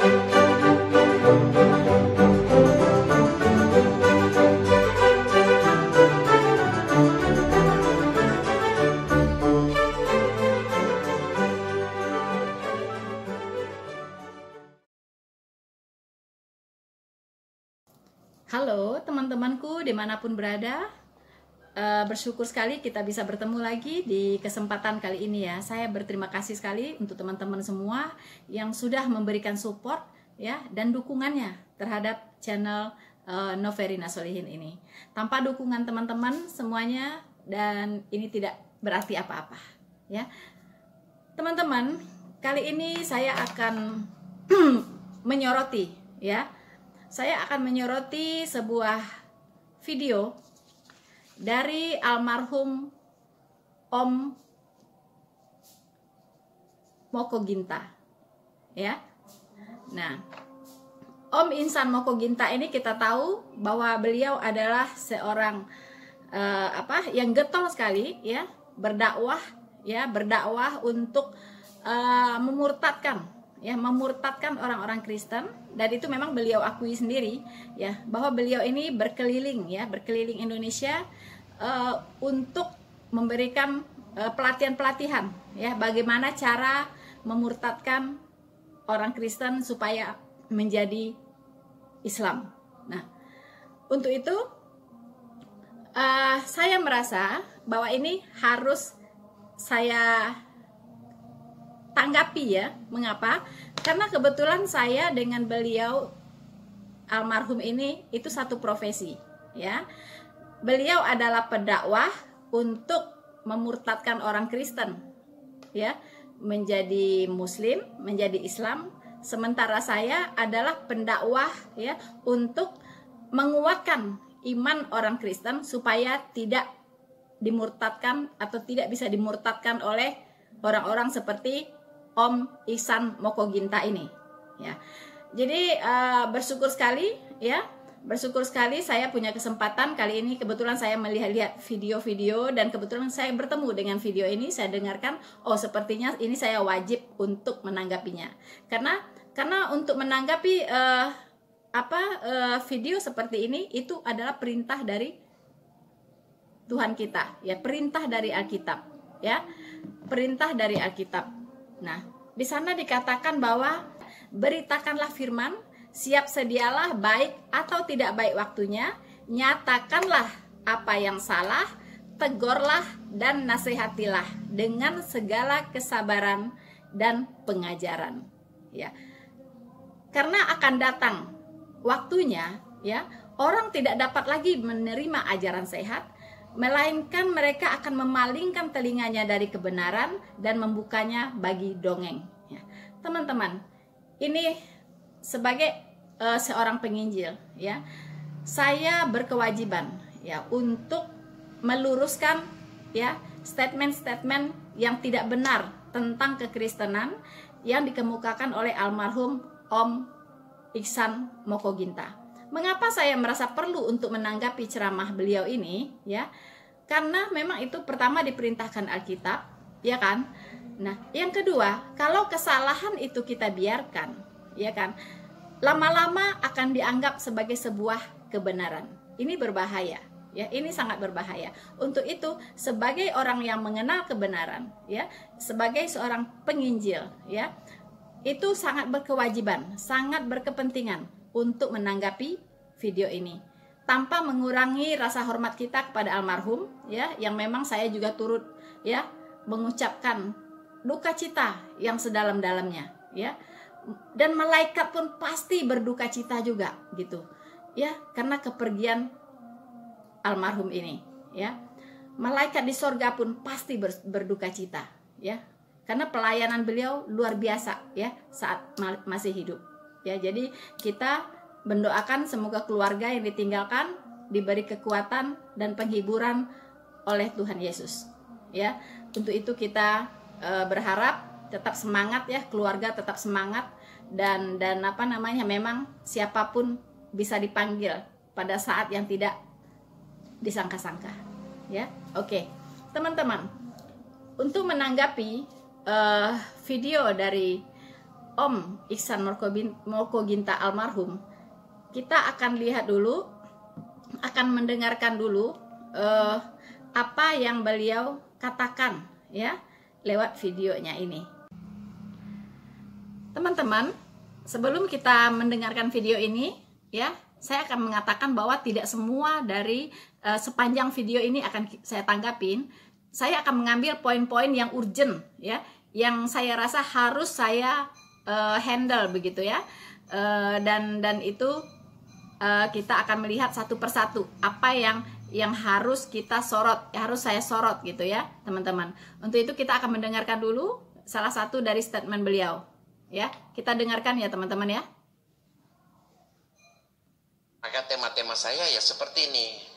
Halo teman-temanku dimanapun berada, bersyukur sekali kita bisa bertemu lagi di kesempatan kali ini ya. Saya berterima kasih sekali untuk teman-teman semua yang sudah memberikan support ya dan dukungannya terhadap channel Noverina Solihin ini. Tanpa dukungan teman-teman semuanya dan ini tidak berarti apa-apa ya. Teman-teman, kali ini saya akan menyoroti ya. Saya akan menyoroti sebuah video dari almarhum Om Mokoginta ya. Nah, Om Insan Mokoginta ini kita tahu bahwa beliau adalah seorang yang getol sekali ya, berdakwah untuk memurtadkan orang-orang Kristen, dan itu memang beliau akui sendiri ya, bahwa beliau ini berkeliling Indonesia untuk memberikan pelatihan ya, bagaimana cara memurtadkan orang Kristen supaya menjadi Islam. Nah, untuk itu saya merasa bahwa ini harus saya tanggapi ya. Mengapa? Karena kebetulan saya dengan beliau almarhum ini itu satu profesi ya. Beliau adalah pendakwah untuk memurtadkan orang Kristen ya, menjadi Muslim, menjadi Islam. Sementara saya adalah pendakwah ya untuk menguatkan iman orang Kristen supaya tidak dimurtadkan atau tidak bisa dimurtadkan oleh orang-orang seperti Om Ihsan Mokoginta ini ya. Jadi bersyukur sekali ya, bersyukur sekali saya punya kesempatan kali ini. Kebetulan saya melihat video-video dan kebetulan saya bertemu dengan video ini. Saya dengarkan, oh sepertinya ini saya wajib untuk menanggapinya, karena untuk menanggapi video seperti ini itu adalah perintah dari Tuhan kita ya, perintah dari Alkitab ya, perintah dari Alkitab. Nah, di sana dikatakan bahwa beritakanlah firman, siap sedialah baik atau tidak baik waktunya, nyatakanlah apa yang salah, tegurlah dan nasihatilah dengan segala kesabaran dan pengajaran ya. Karena akan datang waktunya ya, orang tidak dapat lagi menerima ajaran sehat, melainkan mereka akan memalingkan telinganya dari kebenaran dan membukanya bagi dongeng ya. Teman-teman, ini sebagai seorang penginjil ya, saya berkewajiban ya untuk meluruskan ya statement-statement yang tidak benar tentang kekristenan yang dikemukakan oleh almarhum Om Ihsan Mokoginta. Mengapa saya merasa perlu untuk menanggapi ceramah beliau ini ya? Karena memang itu pertama diperintahkan Alkitab, ya kan? Nah, yang kedua, kalau kesalahan itu kita biarkan, ya kan? Lama-lama akan dianggap sebagai sebuah kebenaran. Ini berbahaya, ya. Ini sangat berbahaya. Untuk itu, sebagai orang yang mengenal kebenaran, ya, sebagai seorang penginjil, ya, itu sangat berkewajiban, sangat berkepentingan untuk menanggapi video ini tanpa mengurangi rasa hormat kita kepada almarhum ya, yang memang saya juga turut ya mengucapkan duka cita yang sedalam-dalamnya ya, dan malaikat pun pasti berduka cita juga gitu ya, karena kepergian almarhum ini ya. Malaikat di sorga pun pasti berduka cita ya, karena pelayanan beliau luar biasa ya saat masih hidup. Ya, jadi kita mendoakan semoga keluarga yang ditinggalkan diberi kekuatan dan penghiburan oleh Tuhan Yesus. Ya, untuk itu kita berharap tetap semangat ya, keluarga tetap semangat dan memang siapapun bisa dipanggil pada saat yang tidak disangka-sangka. Ya, oke, teman-teman, untuk menanggapi video dari Om Ihsan Mokoginta almarhum, kita akan lihat dulu, akan mendengarkan dulu apa yang beliau katakan ya lewat videonya ini. Teman-teman, sebelum kita mendengarkan video ini ya, saya akan mengatakan bahwa tidak semua dari sepanjang video ini akan saya tanggapin. Saya akan mengambil poin-poin yang urgent ya, yang saya rasa harus saya handle begitu ya. Dan itu kita akan melihat satu persatu apa yang harus kita sorot, harus saya sorot gitu ya, teman-teman. Untuk itu kita akan mendengarkan dulu salah satu dari statement beliau. Ya, kita dengarkan ya teman-teman ya. Maka tema-tema saya ya seperti ini.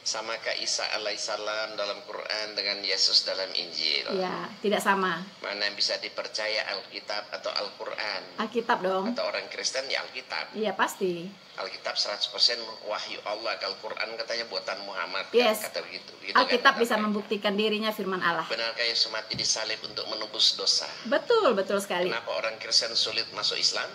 Samakah Isa alaihissalam dalam Quran dengan Yesus dalam Injil? Ya, tidak sama. Mana yang bisa dipercaya, Alkitab atau Al-Quran? Alkitab dong. Atau orang Kristen ya Alkitab. Iya, pasti. Alkitab 100% wahyu Allah. Al-Quran katanya buatan Muhammad. Yes. Kan? Kata begitu. Alkitab kan, bisa membuktikan dirinya firman Allah. Benarkah Yesus mati disalib untuk menebus dosa? Betul, betul sekali. Kenapa orang Kristen sulit masuk Islam?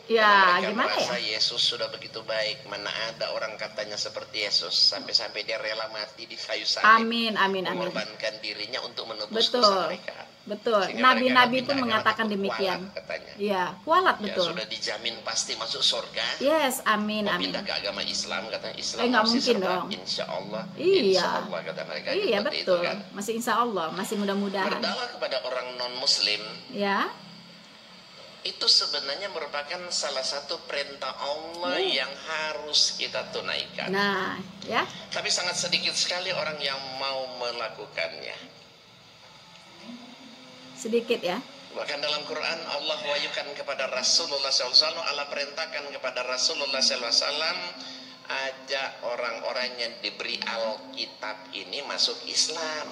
Ya, mereka gimana merasa ya? Yesus sudah begitu baik. Mana ada orang katanya seperti Yesus sampai dia rela mati di kayu salib. Amin, amin, amin. Mengorbankan dirinya untuk menebus dosa mereka. Betul. Nabi-nabi pun mengatakan demikian. Iya, kualat betul. Ya, sudah dijamin pasti masuk surga. Yes, amin, amin. Pindah ke agama Islam, katanya Islam. Nggak mungkin dong. Insya Allah. Iya. Insya Allah kata mereka. Iya betul. Itu, kan? Masih insya Allah, masih mudah-mudahan. Berdakwah kepada orang non Muslim. Ya. Itu sebenarnya merupakan salah satu perintah Allah yang harus kita tunaikan. Nah, ya. Tapi sangat sedikit sekali orang yang mau melakukannya. Sedikit ya. Bahkan dalam Quran Allah wahyukan kepada Rasulullah SAW, Allah perintahkan kepada Rasulullah SAW, ajak orang-orang yang diberi Alkitab ini masuk Islam.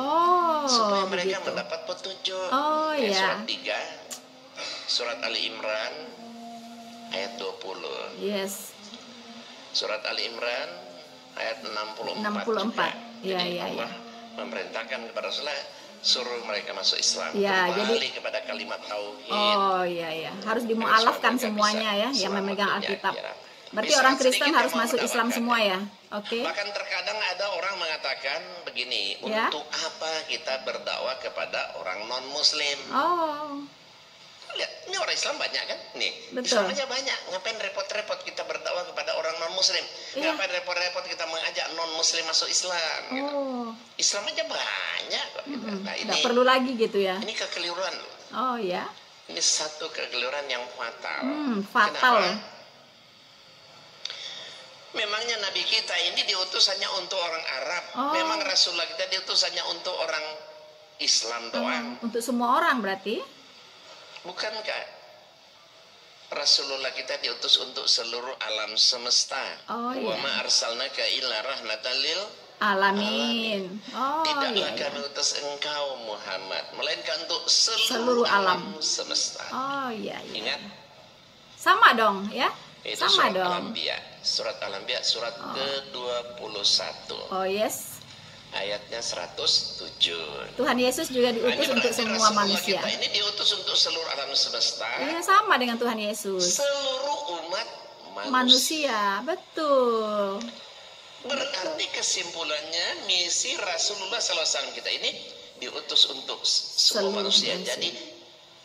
Supaya mereka mendapat petunjuk. Iya. Surat 3. Surat Ali Imran ayat 20. Yes. Surat Ali Imran ayat 64. Iya, iya, Allah memerintahkan kepada Rasulullah suruh mereka masuk Islam. Ya, kembali kepada kalimat tauhid. Oh iya iya, harus dimualafkan semuanya ya yang memegang Alkitab. Berarti orang Kristen harus masuk Islam semua ya. Oke. Bahkan terkadang ada orang mengatakan begini, untuk apa kita berdakwah kepada orang non Muslim? Lihat, ini orang Islam banyak kan? Nih, betul. Islam aja banyak. Ngapain repot-repot kita berdakwah kepada orang non-Muslim? Ngapain repot-repot kita mengajak non-Muslim masuk Islam? Gitu. Islam aja banyak. Nah, ini nggak perlu lagi gitu ya? Ini kekeliruan. Oh ya. Ini satu kekeliruan yang fatal. Fatal. Kenapa? Memangnya Nabi kita ini diutus hanya untuk orang Arab. Memang Rasulullah kita diutus hanya untuk orang Islam doang. Untuk semua orang berarti? Bukankah Rasulullah kita diutus untuk seluruh alam semesta? Wa ma arsalnaka illa rahmatan lil alamin. Tidaklah kami utus engkau Muhammad melainkan untuk seluruh alam semesta. Ingat? Sama dong ya? Itu sama surat dong. Surat Al-Anbiya surat ke-21. Yes. Ayatnya 107. Tuhan Yesus juga diutus untuk semua manusia. Kita ini diutus untuk seluruh alam semesta. Iya, sama dengan Tuhan Yesus. Seluruh umat manusia. Betul. Berarti kesimpulannya misi Rasulullah SAW kita ini diutus untuk semua manusia. Jadi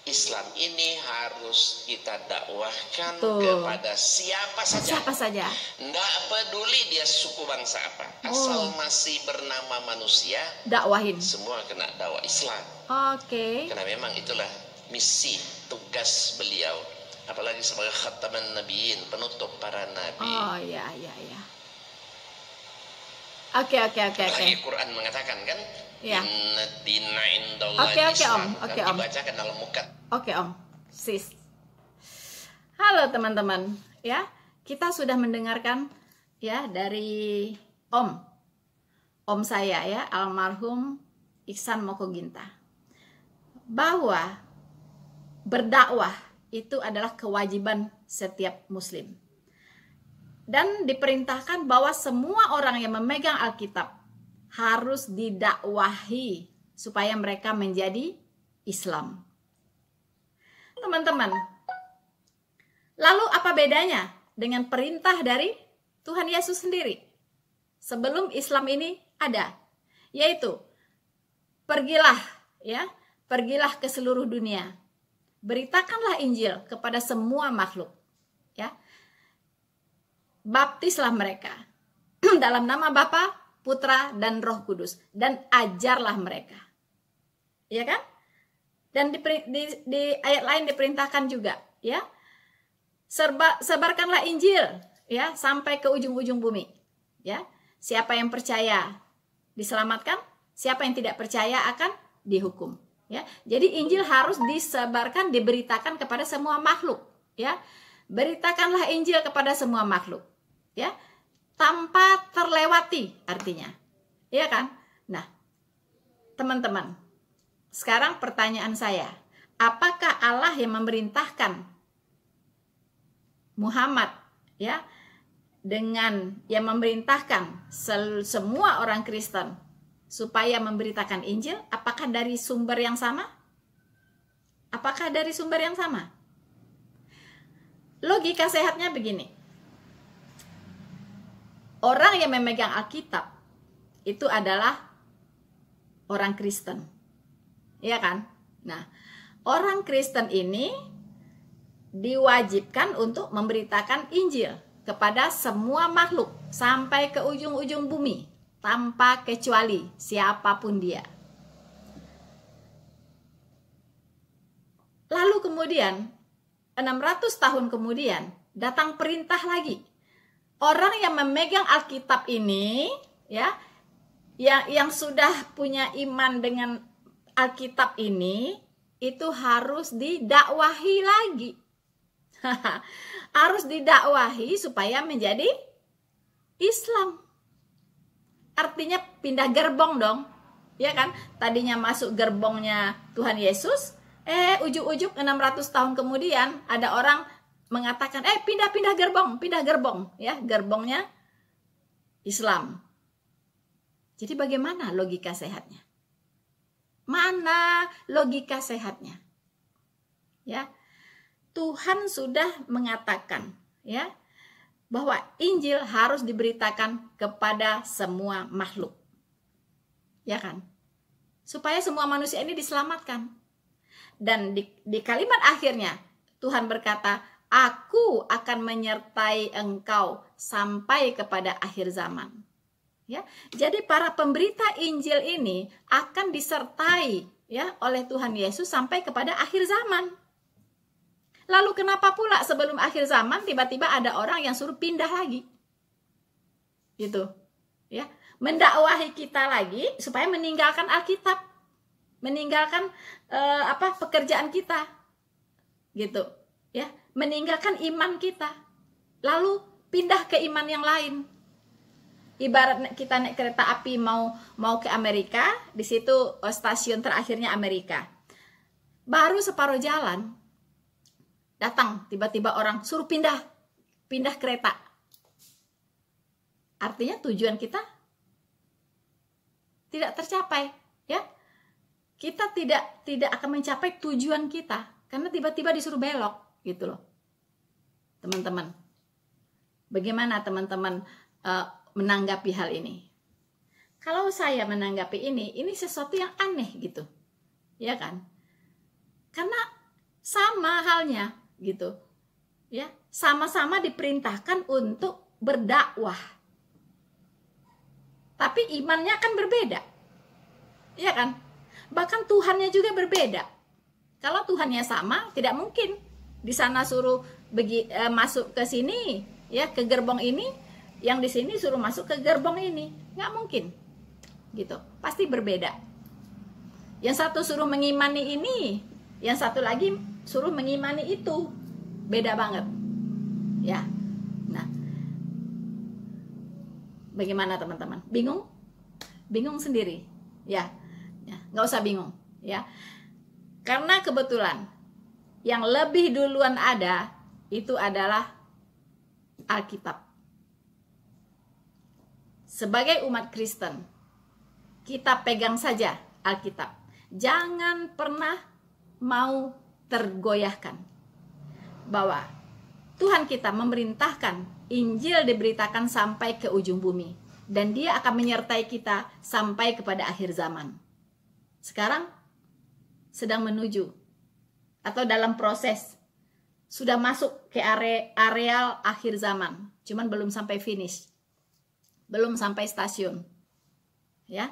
Islam ini harus kita dakwahkan kepada siapa saja. Siapa saja. Nggak peduli dia suku bangsa apa. Asal masih bernama manusia, dakwahin. Semua kena dakwah Islam. Karena memang itulah misi, tugas beliau. Apalagi sebagai khataman nabiin, penutup para nabi. Oke. Apalagi Quran mengatakan kan, Inna dina indallahi Islam. Oke, Om. Dibacakan dalam mukat. Oke, Om. Sis. Halo teman-teman, ya. Kita sudah mendengarkan ya dari Om saya ya, almarhum Ihsan Mokoginta. Bahwa berdakwah itu adalah kewajiban setiap muslim. Dan diperintahkan bahwa semua orang yang memegang Alkitab harus didakwahi supaya mereka menjadi Islam. teman-teman, lalu apa bedanya dengan perintah dari Tuhan Yesus sendiri sebelum Islam ini ada? Yaitu, pergilah ke seluruh dunia, beritakanlah Injil kepada semua makhluk, ya. Baptislah mereka dalam nama Bapa, Putra, dan Roh Kudus, dan ajarlah mereka. Ya kan? Dan di ayat lain diperintahkan juga, ya. Sebarkanlah Injil, ya, sampai ke ujung-ujung bumi, ya. Siapa yang percaya diselamatkan, siapa yang tidak percaya akan dihukum. Ya, jadi Injil harus disebarkan, diberitakan kepada semua makhluk, ya. Beritakanlah Injil kepada semua makhluk, ya, tanpa terlewati artinya, ya kan? Nah, teman-teman, sekarang pertanyaan saya, apakah Allah yang memerintahkan Muhammad, ya, dengan yang memerintahkan semua orang Kristen supaya memberitakan Injil, apakah dari sumber yang sama? Apakah dari sumber yang sama? Logika sehatnya begini. Orang yang memegang Alkitab itu adalah orang Kristen. Iya kan? Nah, orang Kristen ini diwajibkan untuk memberitakan Injil kepada semua makhluk sampai ke ujung-ujung bumi, tanpa kecuali siapapun dia. Lalu kemudian 600 tahun kemudian datang perintah lagi. Orang yang memegang Alkitab ini, ya, yang sudah punya iman dengan Alkitab ini, itu harus didakwahi lagi. Harus didakwahi supaya menjadi Islam. Artinya pindah gerbong dong, ya kan? Tadinya masuk gerbongnya Tuhan Yesus, ujuk-ujuk 600 tahun kemudian ada orang mengatakan, pindah gerbong, ya, gerbongnya Islam. Jadi bagaimana logika sehatnya? Mana logika sehatnya? Ya, Tuhan sudah mengatakan, ya, bahwa Injil harus diberitakan kepada semua makhluk. Ya kan? Supaya semua manusia ini diselamatkan. Dan di kalimat akhirnya Tuhan berkata, Aku akan menyertai engkau sampai kepada akhir zaman. Ya, jadi para pemberita Injil ini akan disertai, ya, oleh Tuhan Yesus sampai kepada akhir zaman. Lalu kenapa pula sebelum akhir zaman tiba-tiba ada orang yang suruh pindah lagi? Gitu. Ya, mendakwahi kita lagi supaya meninggalkan Alkitab. Meninggalkan pekerjaan kita. Gitu, ya. Meninggalkan iman kita. Lalu pindah ke iman yang lain. Ibarat kita naik kereta api mau ke Amerika, di situ stasiun terakhirnya Amerika. Baru separuh jalan datang tiba-tiba orang suruh pindah kereta. Artinya tujuan kita tidak tercapai, ya. Kita tidak akan mencapai tujuan kita karena tiba-tiba disuruh belok, gitu loh. Teman-teman, bagaimana teman-teman menanggapi hal ini? Kalau saya menanggapi ini sesuatu yang aneh gitu, ya kan? Karena sama halnya gitu, ya, sama-sama diperintahkan untuk berdakwah, tapi imannya kan berbeda, ya kan? Bahkan Tuhannya juga berbeda. Kalau Tuhannya sama, tidak mungkin di sana suruh masuk ke sini, ya, ke gerbong ini, yang di sini suruh masuk ke gerbong ini, nggak mungkin, gitu. Pasti berbeda. Yang satu suruh mengimani ini, yang satu lagi suruh mengimani itu, beda banget, ya. Nah, bagaimana teman-teman? Bingung sendiri, ya, nggak usah bingung, ya, karena kebetulan yang lebih duluan ada itu adalah Alkitab. Sebagai umat Kristen, kita pegang saja Alkitab. Jangan pernah mau tergoyahkan bahwa Tuhan kita memerintahkan Injil diberitakan sampai ke ujung bumi, dan Dia akan menyertai kita sampai kepada akhir zaman. Sekarang sedang menuju atau dalam proses, sudah masuk ke areal akhir zaman, cuman belum sampai finish, belum sampai stasiun. Ya,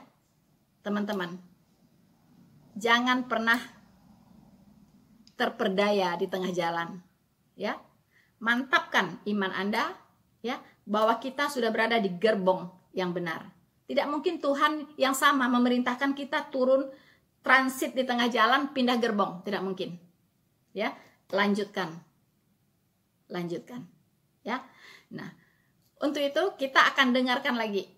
teman-teman, jangan pernah terperdaya di tengah jalan. Ya, mantapkan iman Anda, ya, bahwa kita sudah berada di gerbong yang benar. Tidak mungkin Tuhan yang sama memerintahkan kita turun transit di tengah jalan pindah gerbong, tidak mungkin. Ya, lanjutkan. Ya. Nah, untuk itu kita akan dengarkan lagi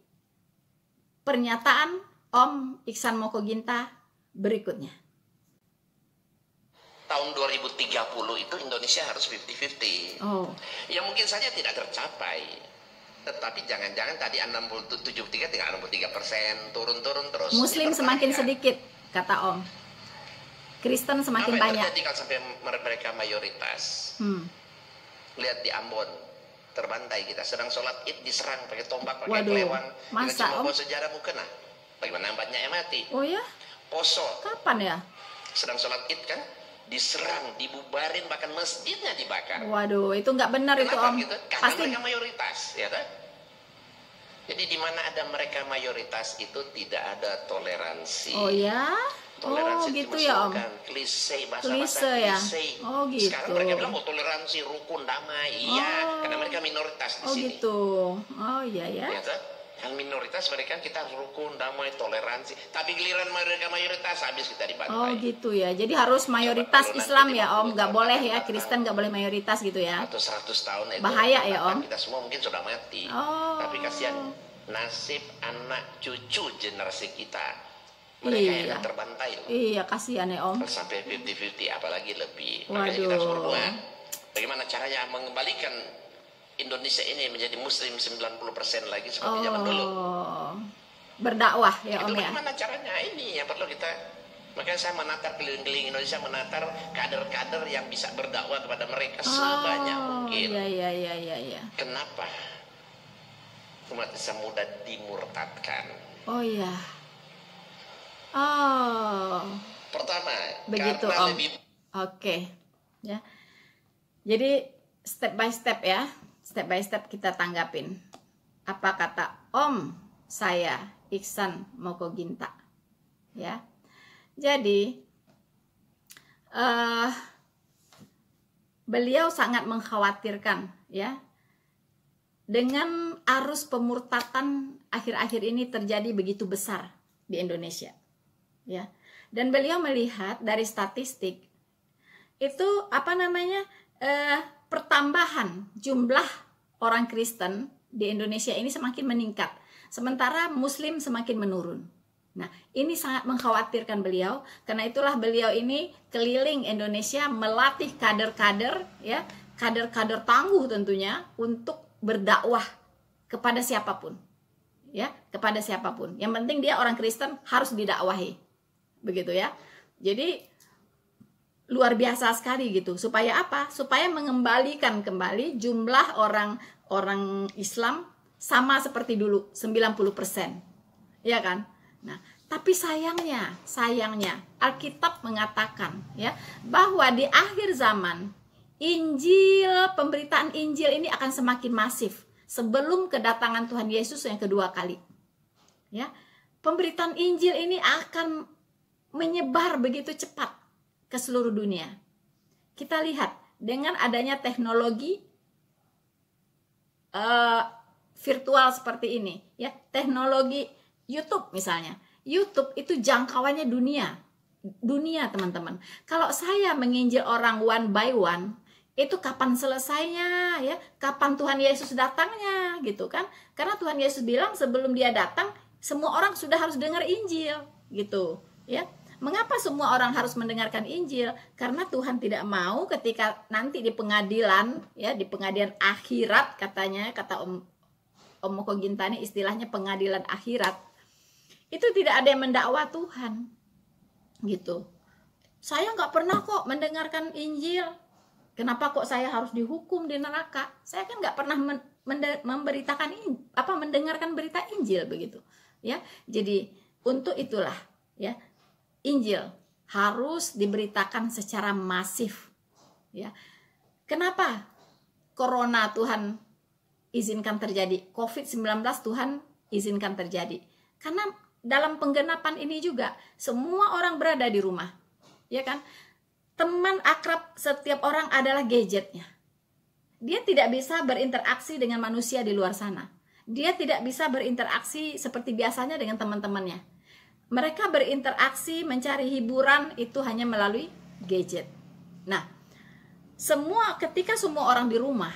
pernyataan Om Iksan Mokoginta berikutnya. Tahun 2030 itu Indonesia harus 50-50. Oh. Ya mungkin saja tidak tercapai. Tetapi jangan-jangan tadi 73 tinggal 63%, turun-turun terus. Muslim semakin sedikit, kata Om. Kristen semakin banyak. Apa yang banyak. terjadi kalau sampai mereka mayoritas? Lihat di Ambon, terbantai kita. Sedang sholat id diserang pakai tombak, pakai kelewang. Masa Om? Om? Sejarah mukena. Bagaimana banyak yang mati? Oh ya? Poso. Kapan ya? Sedang sholat id kan? Diserang, dibubarin, bahkan masjidnya dibakar. Waduh, itu nggak benar. Kenapa itu Om. Gitu? Karena pasti mereka mayoritas, ya kan? Jadi di mana ada mereka mayoritas itu tidak ada toleransi. Oh ya? Toleransi gitu ya Om. Klise, bahasa ya? klise. Oh gitu. Sekarang mereka bilang toleransi, rukun, damai. Iya, karena mereka minoritas di sini. Oh gitu. Oh iya ya. Ya kan? Yang minoritas mereka kita rukun, damai, toleransi. Tapi giliran mereka mayoritas habis kita dibantai. Oh gitu ya. Jadi harus mayoritas Islam ya Om. Nggak boleh ya Kristen, nggak boleh mayoritas gitu ya. Atau 100 tahun itu bahaya ya Om. Kita semua mungkin sudah mati. Tapi kasihan nasib anak cucu generasi kita. Mereka yang terbantai loh. Iya, kasihan ya Om. Sampai 50-50 apalagi lebih. Waduh. Makanya kita harus berdoa. Bagaimana caranya mengembalikan Indonesia ini menjadi muslim 90% lagi seperti zaman dulu. Berdakwah ya Om ya. Bagaimana caranya? Ini yang perlu kita. Makanya saya menatar keliling-keliling Indonesia, menatar kader-kader yang bisa berdakwah kepada mereka sebanyak mungkin. Iya. Kenapa umat Islam mudah dimurtadkan? Oh iya. Pertama, begitu Om. Oke. Ya. Jadi step by step ya. Step by step kita tanggapin. Apa kata Om saya Iksan Mokoginta. Ya. Jadi beliau sangat mengkhawatirkan ya, dengan arus pemurtatan akhir-akhir ini terjadi begitu besar di Indonesia. Ya. Dan beliau melihat dari statistik itu pertambahan jumlah orang Kristen di Indonesia ini semakin meningkat, sementara Muslim semakin menurun. Nah, ini sangat mengkhawatirkan beliau, karena itulah beliau ini keliling Indonesia melatih kader-kader, ya, kader-kader tangguh tentunya untuk berdakwah kepada siapapun, ya, kepada siapapun. Yang penting dia orang Kristen harus didakwahi, begitu ya. Jadi luar biasa sekali gitu. Supaya apa? Supaya mengembalikan kembali jumlah orang Islam sama seperti dulu, 90%, ya kan? Nah, tapi sayangnya Alkitab mengatakan ya bahwa di akhir zaman pemberitaan Injil ini akan semakin masif sebelum kedatangan Tuhan Yesus yang kedua kali. Ya, pemberitaan Injil ini akan menyebar begitu cepat ke seluruh dunia. Kita lihat dengan adanya teknologi virtual seperti ini, ya, teknologi YouTube misalnya. YouTube itu jangkauannya dunia teman-teman. Kalau saya menginjil orang one by one, itu kapan selesainya ya? Kapan Tuhan Yesus datangnya gitu kan? Karena Tuhan Yesus bilang sebelum dia datang, semua orang sudah harus dengar Injil gitu ya. Mengapa semua orang harus mendengarkan Injil? Karena Tuhan tidak mau ketika nanti di pengadilan ya, di pengadilan akhirat katanya, kata Om Mokoginta ini istilahnya pengadilan akhirat. Itu tidak ada yang mendakwa Tuhan. Gitu. Saya nggak pernah kok mendengarkan Injil. Kenapa kok saya harus dihukum di neraka? Saya kan nggak pernah memberitakan mendengarkan berita Injil begitu, ya. Jadi untuk itulah, ya, Injil harus diberitakan secara masif, ya. Kenapa Corona Tuhan izinkan terjadi, COVID-19 Tuhan izinkan terjadi? Karena dalam penggenapan ini juga semua orang berada di rumah, ya kan? Teman akrab setiap orang adalah gadgetnya. Dia tidak bisa berinteraksi dengan manusia di luar sana. Dia tidak bisa berinteraksi seperti biasanya dengan teman-temannya. Mereka berinteraksi, mencari hiburan itu hanya melalui gadget. Nah, ketika semua orang di rumah,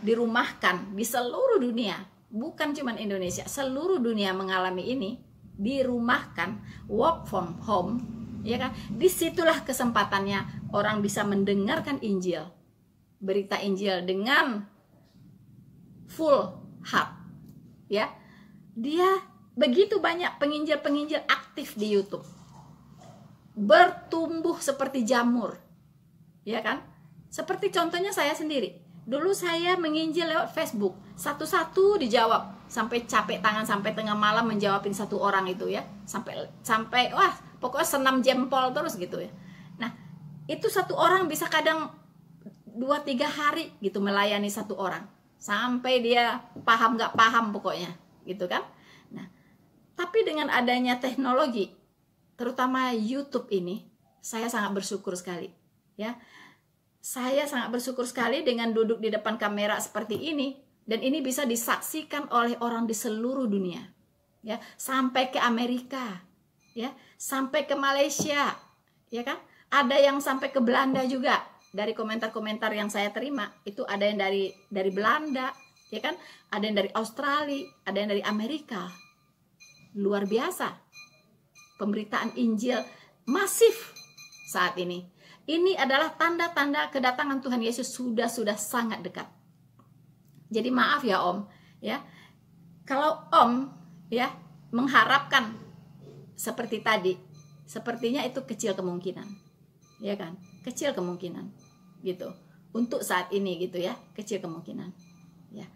dirumahkan di seluruh dunia, bukan cuma Indonesia, seluruh dunia mengalami ini, dirumahkan, work from home, ya kan? Disitulah kesempatannya orang bisa mendengarkan Injil, berita Injil dengan full heart, ya. Dia begitu banyak penginjil-penginjil aktif di YouTube, bertumbuh seperti jamur, ya kan? Seperti contohnya saya sendiri. Dulu saya menginjil lewat Facebook, satu-satu dijawab, sampai capek tangan, sampai tengah malam menjawabin satu orang itu, ya, sampai wah, pokoknya senam jempol terus gitu, ya. Nah, itu satu orang bisa kadang 2-3 hari gitu melayani satu orang, sampai dia paham nggak paham pokoknya, gitu kan. Nah, tapi dengan adanya teknologi, terutama YouTube ini, saya sangat bersyukur sekali, ya. Saya sangat bersyukur sekali dengan duduk di depan kamera seperti ini, dan ini bisa disaksikan oleh orang di seluruh dunia, ya, sampai ke Amerika, ya, sampai ke Malaysia, ya kan? Ada yang sampai ke Belanda juga. Dari komentar-komentar yang saya terima, itu ada yang dari Belanda, ya kan? Ada yang dari Australia, ada yang dari Amerika. Luar biasa. Pemberitaan Injil masif saat ini. Ini adalah tanda-tanda kedatangan Tuhan Yesus sudah sangat dekat. Jadi maaf ya Om, ya. Kalau Om, ya, mengharapkan seperti tadi, sepertinya itu kecil kemungkinan, ya kan? Kecil kemungkinan, gitu. Untuk saat ini, gitu ya, kecil kemungkinan, ya.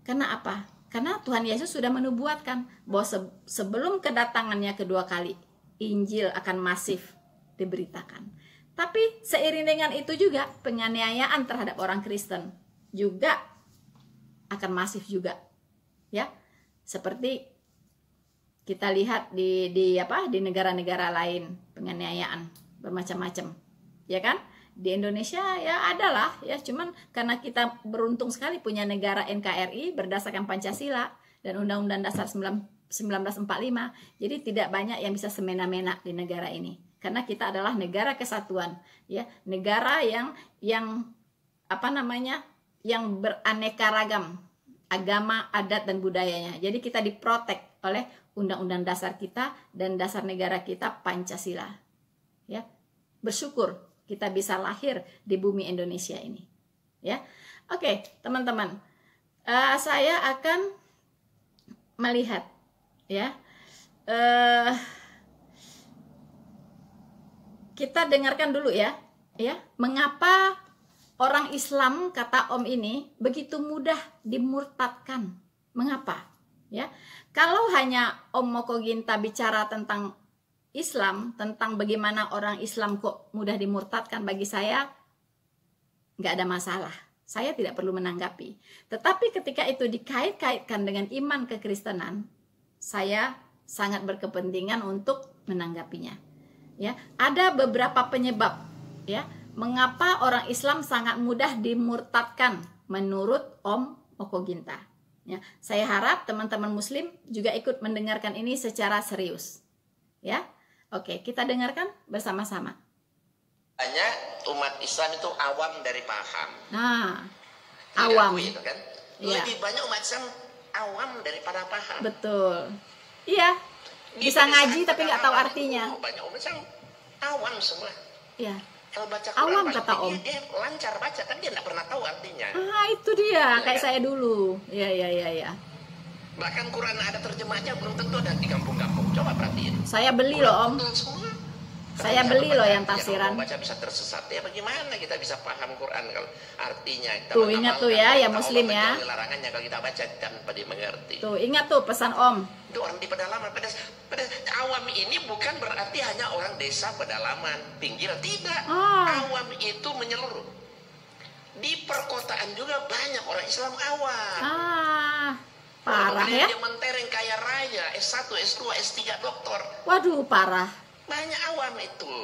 Karena apa? Karena Tuhan Yesus sudah menubuatkan bahwa sebelum kedatangannya kedua kali, Injil akan masif diberitakan. Tapi seiring dengan itu juga penganiayaan terhadap orang Kristen juga akan masif juga, ya. Seperti kita lihat di negara-negara lain, penganiayaan bermacam-macam, ya kan? Di Indonesia ya adalah, ya, cuman karena kita beruntung sekali punya negara NKRI berdasarkan Pancasila dan Undang-Undang Dasar 1945, jadi tidak banyak yang bisa semena-mena di negara ini. Karena kita adalah negara kesatuan, ya, negara yang beraneka ragam agama, adat dan budayanya. Jadi kita diprotek oleh Undang-Undang Dasar kita dan dasar negara kita Pancasila, ya. Bersyukur kita bisa lahir di bumi Indonesia ini, ya. Oke, teman-teman, saya akan melihat, ya. Kita dengarkan dulu ya, mengapa orang Islam, kata Om ini, begitu mudah dimurtadkan? Mengapa? Ya, kalau hanya Om Moko Ginta bicara tentang Islam, tentang bagaimana orang Islam kok mudah dimurtadkan, bagi saya nggak ada masalah. Saya tidak perlu menanggapi. Tetapi ketika itu dikait-kaitkan dengan iman kekristenan, saya sangat berkepentingan untuk menanggapinya. Ya, ada beberapa penyebab, ya, mengapa orang Islam sangat mudah dimurtadkan menurut Om Moko Ginta. Ya, saya harap teman-teman Muslim juga ikut mendengarkan ini secara serius. Ya, oke, kita dengarkan bersama-sama. Banyak umat Islam itu awam dari paham. Nah, tidak awam itu kan? Ya. Lebih banyak umat Islam awam daripada paham. Betul. Iya. Bisa ngaji tapi nggak tahu artinya. Banyak umat Islam awam semua. Iya. Kalau baca Awam Quran, kata Om. Dia lancar baca kan, dia nggak pernah tahu artinya. Itu dia, kayak kan? saya dulu. Iya. Bahkan Quran ada terjemahnya belum tentu ada di kampung-kampung. Coba perhatiin. Saya beli loh Om. Semua. Saya beli loh yang tafsiran. Baca bisa tersesat ya, bagaimana kita bisa paham Quran kalau artinya kita tuh ingat tuh ya Muslim ya, larangannya kalau kita baca tanpa dimengerti. Tuh ingat tuh pesan Om. Itu orang di pedalaman, pada awam ini bukan berarti hanya orang desa pedalaman pinggir, tidak. Awam itu menyeluruh. Di perkotaan juga banyak orang Islam awam. Parah ya. Dia mentereng kaya raya, S1, S2, S3 doktor. Waduh, parah. Banyak awam itu.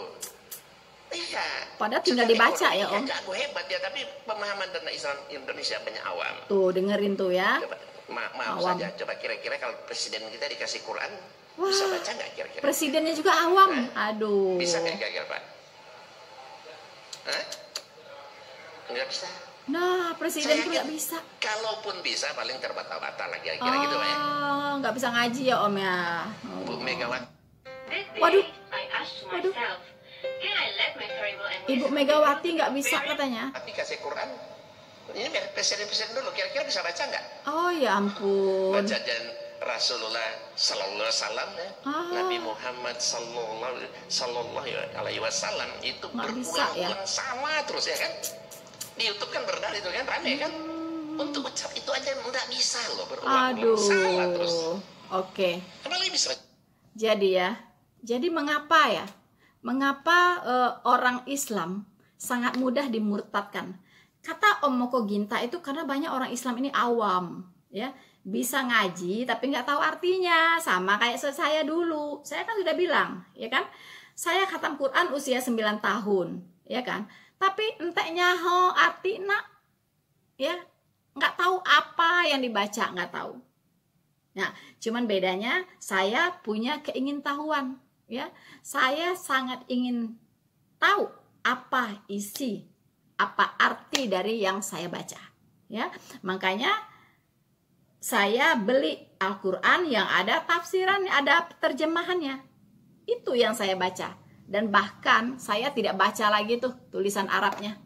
Iya. Padahal tinggal dibaca ya Om. Jago hebat ya, tapi pemahaman tentang Islam Indonesia banyak awam. Tuh dengerin tuh ya. Coba, maaf awam saja, coba kira-kira kalau presiden kita dikasih Quran, bisa baca nggak kira-kira? Presidennya juga awam. Aduh. Bisa nggak kira-kira Pak? Hah? Nggak bisa. Nah, presiden pun nggak bisa. Kalaupun bisa, paling terbata-bata lagi kira-kira gitu Pak ya. Nggak bisa ngaji ya Om ya. Bu Megawati. Waduh. Ibu Megawati nggak bisa katanya. Tapi kasih Quran, ini presiden-presiden dulu, kira-kira bisa baca nggak? Oh ya ampun. Baca dan Rasulullah Sallallahu Alaihi Wasallam ya. Nabi Muhammad Sallallahu Alaihi Wasallam itu berulang-ulang sama terus ya kan? Di YouTube kan berdalih itu kan rame kan? Untuk ucap itu aja nggak bisa loh, berulang-ulang salah terus. Oke. Kembali bisa. Jadi mengapa ya? Mengapa orang Islam sangat mudah dimurtadkan? Kata Om Moko Ginta itu karena banyak orang Islam ini awam, ya, bisa ngaji tapi nggak tahu artinya, sama kayak saya dulu. Saya kan sudah bilang, ya kan? Saya khatam Quran usia 9 tahun, ya kan? Tapi enteknya arti nak, ya, nggak tahu apa yang dibaca, nggak tahu. Nah, cuman bedanya saya punya keingintahuan. Ya, saya sangat ingin tahu apa isi, apa arti dari yang saya baca. Ya, makanya saya beli Al-Quran yang ada tafsiran, ada terjemahannya. Itu yang saya baca. Dan bahkan saya tidak baca lagi tuh tulisan Arabnya.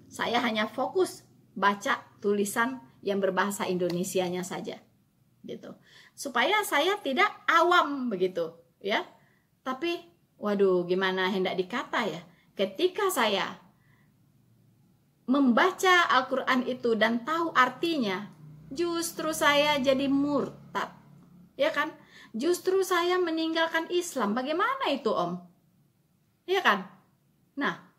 Saya hanya fokus baca tulisan yang berbahasa Indonesianya saja, gitu. Supaya saya tidak awam begitu, ya. Tapi, waduh, gimana hendak dikata ya? Ketika saya membaca Al-Quran itu dan tahu artinya, justru saya jadi murtad, ya kan? Justru saya meninggalkan Islam. Bagaimana itu, Om? Ya kan? Nah,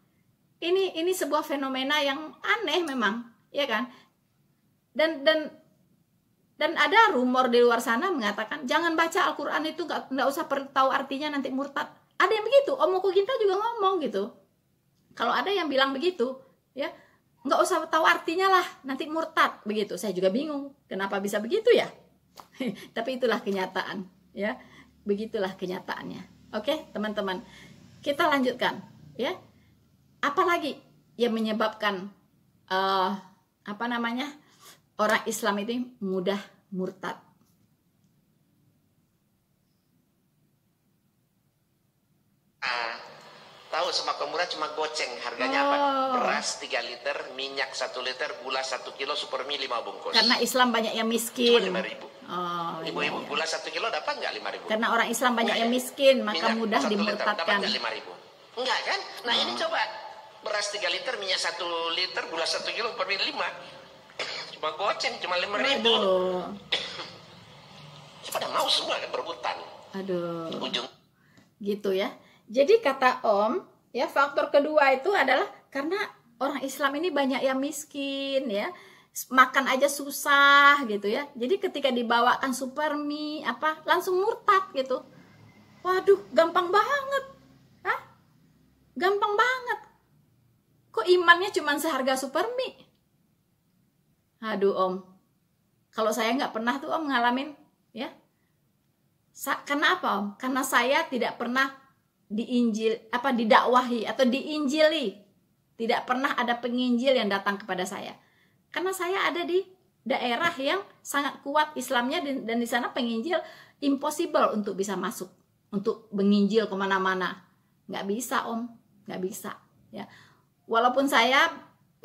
ini sebuah fenomena yang aneh memang, ya kan? Dan ada rumor di luar sana mengatakan jangan baca Al-Quran itu, nggak usah tahu artinya nanti murtad. Ada yang begitu. Om Moko Ginta juga ngomong gitu. Kalau ada yang bilang begitu, ya nggak usah tahu artinya lah, nanti murtad begitu. Saya juga bingung kenapa bisa begitu ya. Tapi itulah kenyataan, ya. Begitulah kenyataannya. Oke, teman-teman, kita lanjutkan, ya. Apalagi yang menyebabkan orang Islam itu mudah murtad? Tahu sembako murah cuma goceng, harganya apa? Beras 3 liter, minyak 1 liter, gula 1 kilo, supermi 5 bungkus. Karena Islam banyak yang miskin. Cuma 5.000. Ibu-ibu iya. Gula 1 kilo dapat nggak 5.000? Karena orang Islam banyak yang miskin, maka minyak mudah 1 liter, dimurtadkan. dapat nggak 5.000? Enggak kan? Nah ini coba, beras 3 liter, minyak 1 liter, gula 1 kilo, supermi 5. Cuma goceng, cuma 5.000. Pada mau semua kan berebutan. Aduh. Ujung. Gitu ya. Jadi kata Om, ya, faktor kedua itu adalah karena orang Islam ini banyak yang miskin, ya, makan aja susah gitu ya. Jadi ketika dibawakan supermi langsung murtad gitu. Waduh, gampang banget. Hah? Gampang banget. Kok imannya cuma seharga supermi? Aduh Om, kalau saya nggak pernah tuh Om ngalamin, ya. Karena apa Om? Karena saya tidak pernah didakwahi atau diinjili. Tidak pernah ada penginjil yang datang kepada saya. Karena saya ada di daerah yang sangat kuat Islamnya, dan di sana penginjil impossible untuk bisa masuk, untuk menginjil kemana-mana. Nggak bisa Om, nggak bisa. Ya, walaupun saya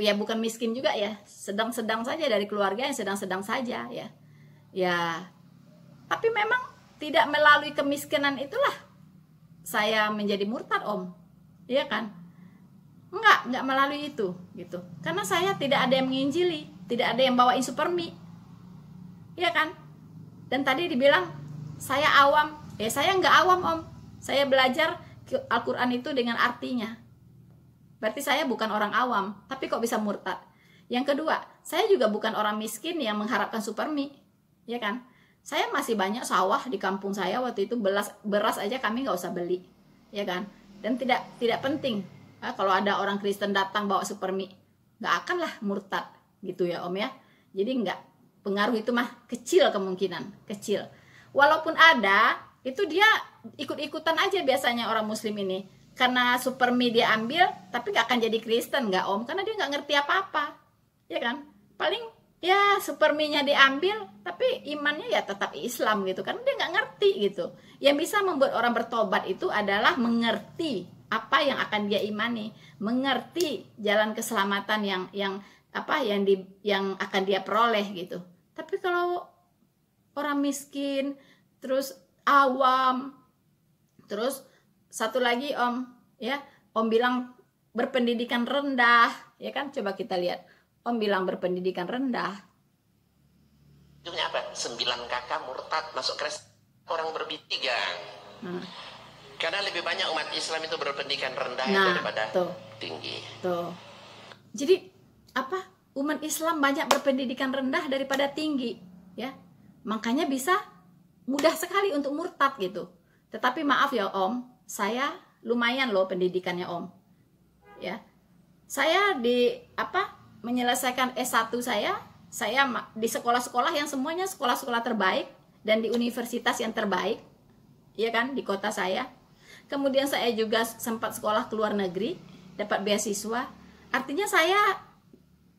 ya bukan miskin juga ya, sedang-sedang saja, dari keluarga yang sedang-sedang saja ya. Ya, tapi memang tidak melalui kemiskinan itulah saya menjadi murtad Om, Iya kan? Enggak melalui itu gitu. Karena saya tidak ada yang menginjili, tidak ada yang bawain supermi. Iya kan? Dan tadi dibilang saya awam. Saya enggak awam, Om. Saya belajar Al-Qur'an itu dengan artinya. Berarti saya bukan orang awam, tapi kok bisa murtad? Yang kedua, saya juga bukan orang miskin yang mengharapkan supermi. Ya kan? Saya masih banyak sawah di kampung saya waktu itu, beras aja kami nggak usah beli. Ya kan? Dan tidak penting. Kalau ada orang Kristen datang bawa supermi, nggak akan lah murtad gitu ya Om ya. Jadi nggak, pengaruh itu mah kecil kemungkinan, kecil. Walaupun ada, itu dia ikut-ikutan aja biasanya orang Muslim ini. Karena supermi dia ambil, tapi nggak akan jadi Kristen, nggak Om, karena dia nggak ngerti apa-apa, ya kan? Paling ya superminya diambil, tapi imannya ya tetap Islam gitu, karena dia nggak ngerti gitu. Yang bisa membuat orang bertobat itu adalah mengerti apa yang akan dia imani, mengerti jalan keselamatan yang akan dia peroleh gitu. Tapi kalau orang miskin, terus awam, terus satu lagi Om, ya, Om bilang berpendidikan rendah, ya kan? Coba kita lihat, Om bilang berpendidikan rendah. Itu apa? 9 kakak murtad masuk Kristen, orang bertiga. Karena lebih banyak umat Islam itu berpendidikan rendah daripada tinggi. Tuh. Jadi apa? Umat Islam banyak berpendidikan rendah daripada tinggi, ya. Makanya bisa mudah sekali untuk murtad gitu. Tetapi maaf ya Om, saya lumayan loh pendidikannya Om. Ya. Saya menyelesaikan S1 saya di sekolah-sekolah yang semuanya sekolah-sekolah terbaik dan di universitas yang terbaik. Ya kan, di kota saya. Kemudian saya juga sempat sekolah ke luar negeri, dapat beasiswa. Artinya saya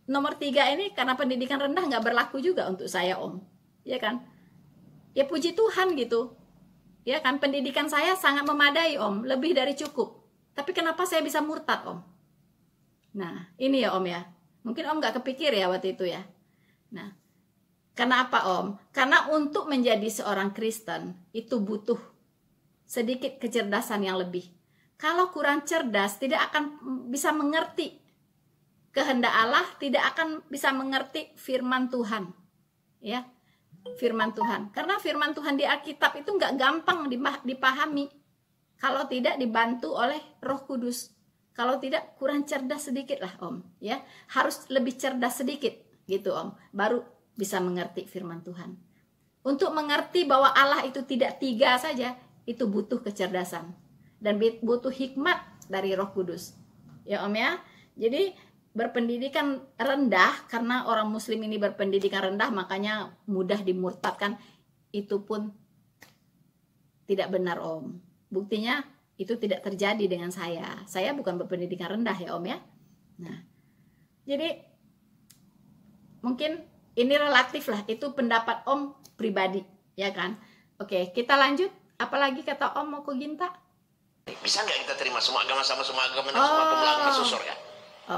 nomor 3 ini karena pendidikan rendah nggak berlaku juga untuk saya Om. Ya kan? Ya puji Tuhan gitu. Ya kan, pendidikan saya sangat memadai Om, lebih dari cukup. Tapi kenapa saya bisa murtad Om? Nah, ini ya Om ya. Mungkin Om nggak kepikir ya waktu itu ya. Nah, kenapa Om? Karena untuk menjadi seorang Kristen itu butuh sedikit kecerdasan yang lebih. Kalau kurang cerdas, tidak akan bisa mengerti kehendak Allah, tidak akan bisa mengerti firman Tuhan. Ya, firman Tuhan. Karena firman Tuhan di Alkitab itu nggak gampang dipahami kalau tidak dibantu oleh Roh Kudus. Kalau tidak, kurang cerdas sedikit lah Om. Ya, harus lebih cerdas sedikit gitu Om, baru bisa mengerti firman Tuhan. Untuk mengerti bahwa Allah itu tidak 3 saja, itu butuh kecerdasan dan butuh hikmat dari Roh Kudus. Ya Om ya. Jadi berpendidikan rendah, karena orang Muslim ini berpendidikan rendah makanya mudah dimurtadkan, itu pun tidak benar Om. Buktinya itu tidak terjadi dengan saya. Saya bukan berpendidikan rendah ya Om ya. Nah, jadi mungkin ini relatif lah, itu pendapat Om pribadi, ya kan? Oke, kita lanjut. Apalagi kata Om mau ke Ginta? Bisa nggak kita terima semua agama sama semua agama dan semua pemulaan masuk surga?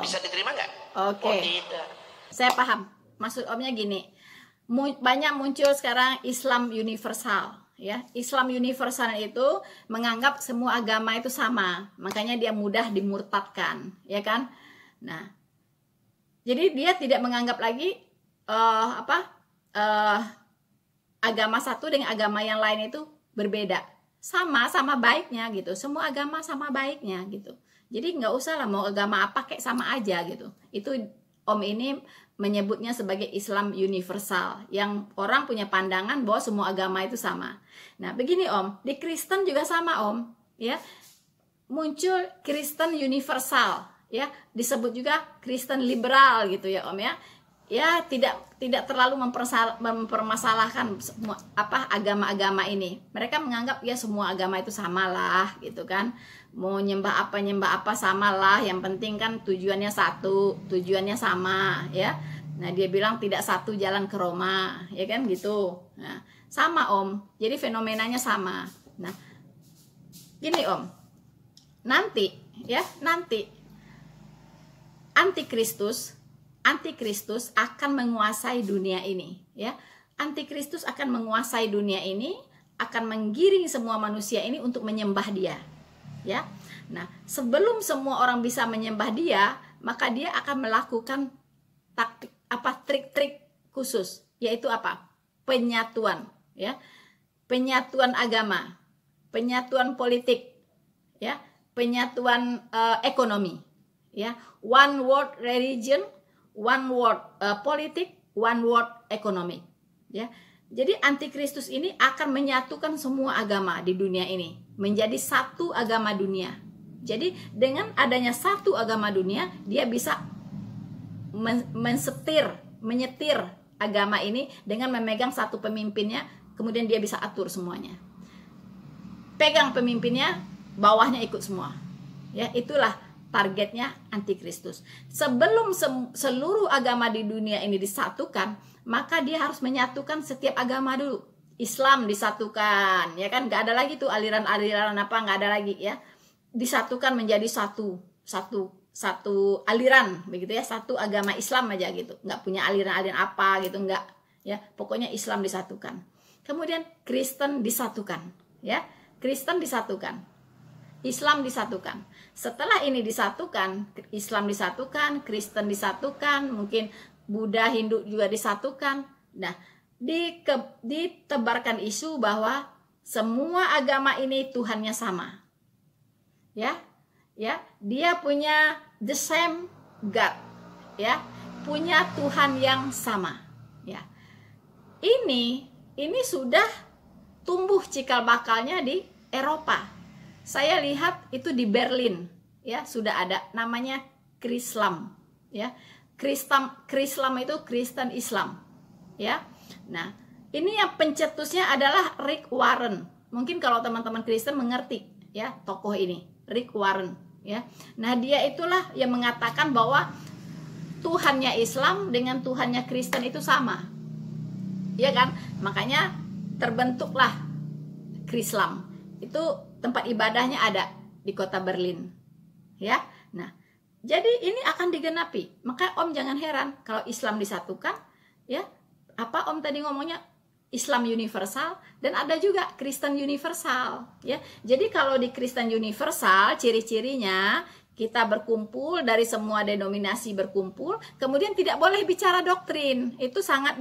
Bisa diterima nggak? Oke. Oh, tidak. Saya paham. Maksud Omnya gini, banyak muncul sekarang Islam universal, ya. Islam universal itu menganggap semua agama itu sama, makanya dia mudah dimurtadkan, ya kan? Nah, jadi dia tidak menganggap lagi agama satu dengan agama yang lain itu berbeda, sama baiknya gitu. Semua agama sama baiknya gitu. Jadi nggak usah lah mau agama apa kayak sama aja gitu. Itu Om ini menyebutnya sebagai Islam universal, yang orang punya pandangan bahwa semua agama itu sama. Nah begini Om, di Kristen juga sama Om, ya, muncul Kristen universal, ya, disebut juga Kristen liberal gitu ya Om ya. Ya tidak terlalu mempermasalahkan semua agama-agama ini. Mereka menganggap ya semua agama itu samalah gitu kan. Mau nyembah apa samalah, yang penting kan tujuannya satu, tujuannya sama ya. Nah, dia bilang tidak satu jalan ke Roma, ya kan gitu. Nah, sama Om. Jadi fenomenanya sama. Nah, gini Om. Nanti Antikristus akan menguasai dunia ini, ya. Antikristus akan menguasai dunia ini, akan menggiring semua manusia ini untuk menyembah dia, ya. Nah, sebelum semua orang bisa menyembah dia, maka dia akan melakukan trik-trik khusus, yaitu apa? Penyatuan, ya. Penyatuan agama, penyatuan politik, ya, penyatuan ekonomi, ya. One world religion, one world politik, one world ekonomi, ya. Jadi antikristus ini akan menyatukan semua agama di dunia ini menjadi satu agama dunia. Jadi dengan adanya satu agama dunia, dia bisa menyetir agama ini dengan memegang satu pemimpinnya, kemudian dia bisa atur semuanya. Pegang pemimpinnya, bawahnya ikut semua. Ya, itulah targetnya antikristus. Sebelum seluruh agama di dunia ini disatukan, maka dia harus menyatukan setiap agama dulu. Islam disatukan, ya kan? Nggak ada lagi tuh aliran-aliran apa, nggak ada lagi, ya. Disatukan menjadi satu aliran, begitu ya, satu agama Islam aja gitu, nggak punya aliran-aliran apa gitu, nggak, ya, pokoknya Islam disatukan. Kemudian Kristen disatukan, ya, Kristen disatukan, Islam disatukan. Setelah ini disatukan, Islam disatukan, Kristen disatukan, mungkin Buddha, Hindu juga disatukan. Nah, ditebarkan isu bahwa semua agama ini Tuhannya sama. Ya, dia punya the same God, ya, punya Tuhan yang sama, ya. Ini sudah tumbuh cikal bakalnya di Eropa. Saya lihat itu di Berlin, ya, sudah ada namanya Krislam, ya. Krislam itu Kristen Islam, ya. Nah, ini yang pencetusnya adalah Rick Warren. Mungkin kalau teman-teman Kristen mengerti, ya, tokoh ini. Rick Warren, ya. Nah, dia itulah yang mengatakan bahwa Tuhannya Islam dengan Tuhannya Kristen itu sama, ya kan? Makanya terbentuklah Krislam. Itu tempat ibadahnya ada di kota Berlin, ya. Nah, jadi ini akan digenapi. Maka Om jangan heran kalau Islam disatukan, ya. Apa Om tadi ngomongnya? Islam universal, dan ada juga Kristen universal, ya. Jadi kalau di Kristen universal, ciri-cirinya kita berkumpul dari semua denominasi berkumpul, kemudian tidak boleh bicara doktrin. Itu sangat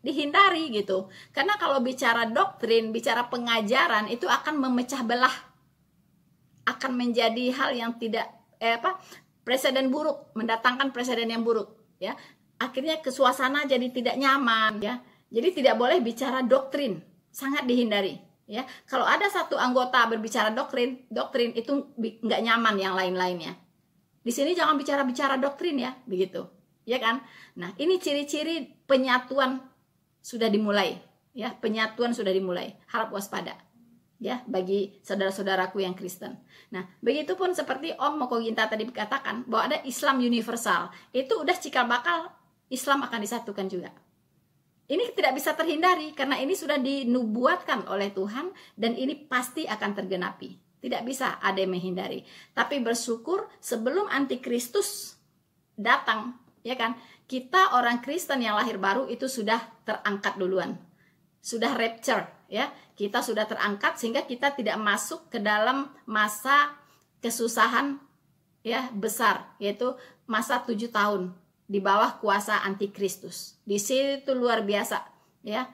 dihindari gitu. Karena kalau bicara doktrin, bicara pengajaran, itu akan memecah belah. Akan menjadi hal yang tidak presiden buruk, mendatangkan presiden yang buruk, ya. Akhirnya suasana jadi tidak nyaman, ya. Jadi tidak boleh bicara doktrin, sangat dihindari, ya. Kalau ada satu anggota berbicara doktrin itu nggak nyaman yang lain-lainnya. Di sini jangan bicara doktrin, ya, begitu, ya kan? Nah, ini ciri-ciri penyatuan sudah dimulai, ya, penyatuan sudah dimulai. Harap waspada, ya, bagi saudara-saudaraku yang Kristen. Nah, begitupun seperti Om Moko Ginta tadi katakan bahwa ada Islam universal, itu udah cikal bakal Islam akan disatukan juga. Ini tidak bisa terhindari karena ini sudah dinubuatkan oleh Tuhan dan ini pasti akan tergenapi. Tidak bisa ada yang menghindari. Tapi bersyukur sebelum antikristus datang, ya kan? Kita orang Kristen yang lahir baru itu sudah terangkat duluan. Sudah rapture, ya. Kita sudah terangkat sehingga kita tidak masuk ke dalam masa kesusahan, ya, besar, yaitu masa 7 tahun. Di bawah kuasa antikristus. Di situ luar biasa, ya,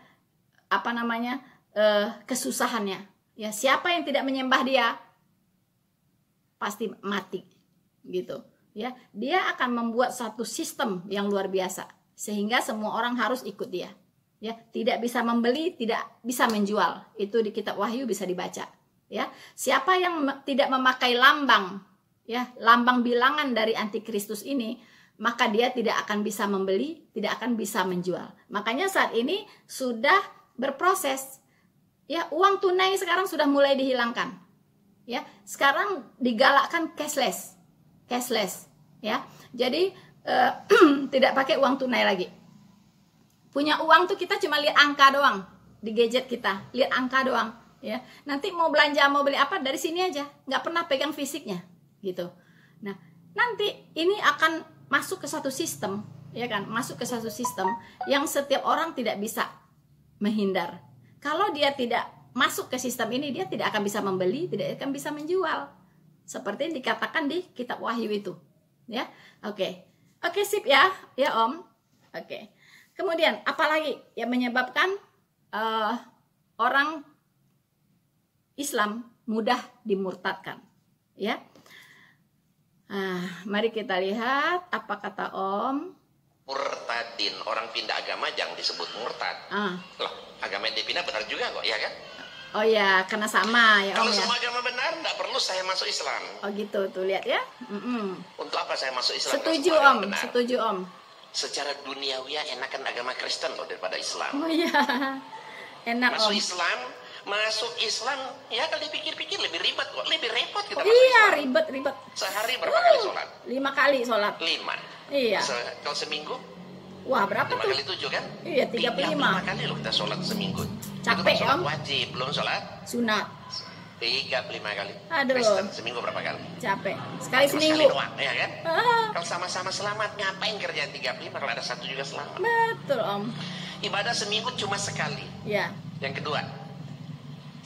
kesusahannya, ya. Siapa yang tidak menyembah dia pasti mati, gitu, ya. Dia akan membuat satu sistem yang luar biasa sehingga semua orang harus ikut dia, ya. Tidak bisa membeli, tidak bisa menjual. Itu di kitab Wahyu bisa dibaca, ya. Siapa yang tidak memakai lambang, ya, lambang bilangan dari antikristus ini, maka dia tidak akan bisa membeli, tidak akan bisa menjual. Makanya saat ini sudah berproses, ya. Uang tunai sekarang sudah mulai dihilangkan, ya. Sekarang digalakkan cashless, ya. Jadi tidak pakai uang tunai lagi. Punya uang tuh kita cuma lihat angka doang di gadget kita, lihat angka doang, ya. Nanti mau belanja, mau beli apa dari sini aja, nggak pernah pegang fisiknya, gitu. Nah, nanti ini akan masuk ke satu sistem, ya kan? Masuk ke satu sistem yang setiap orang tidak bisa menghindar. Kalau dia tidak masuk ke sistem ini, dia tidak akan bisa membeli, tidak akan bisa menjual. seperti yang dikatakan di kitab Wahyu itu, ya. Oke, sip ya, Om. Oke. Kemudian apalagi yang menyebabkan orang Islam mudah dimurtadkan, ya? Mari kita lihat apa kata Om. Murtadin, orang pindah agama jangan disebut murtad. Loh, agama yang dipindah benar juga kok, ya kan? Oh ya, karena sama ya Om. Kalau ya? semua agama benar, nggak perlu saya masuk Islam. Oh gitu, tuh lihat ya. Untuk apa saya masuk Islam? Setuju Om, setuju Om. Secara duniawi enakan agama Kristen loh daripada Islam. Oh iya, enak Masuk Om. Masuk Islam, ya kalau dipikir-pikir lebih ribet kok, lebih repot kita masuk Iya, Islam. ribet. Sehari berapa kali sholat? 5 kali sholat. 5. Iya. Kalau seminggu? Wah, berapa 5 tuh? kali 7 kan? Iya, 35 kali loh kita sholat seminggu. Capek, Itu kan sholat Om. wajib, belum sholat Sunat. 35 kali. Aduh. Kristen seminggu berapa kali? Capek. Sekali Cuma seminggu. Sekali doang, ya kan? Kalau sama-sama selamat, ngapain kerja 35 kalau ada satu juga selamat? Betul Om. Ibadah seminggu cuma sekali. Ya. Yang kedua,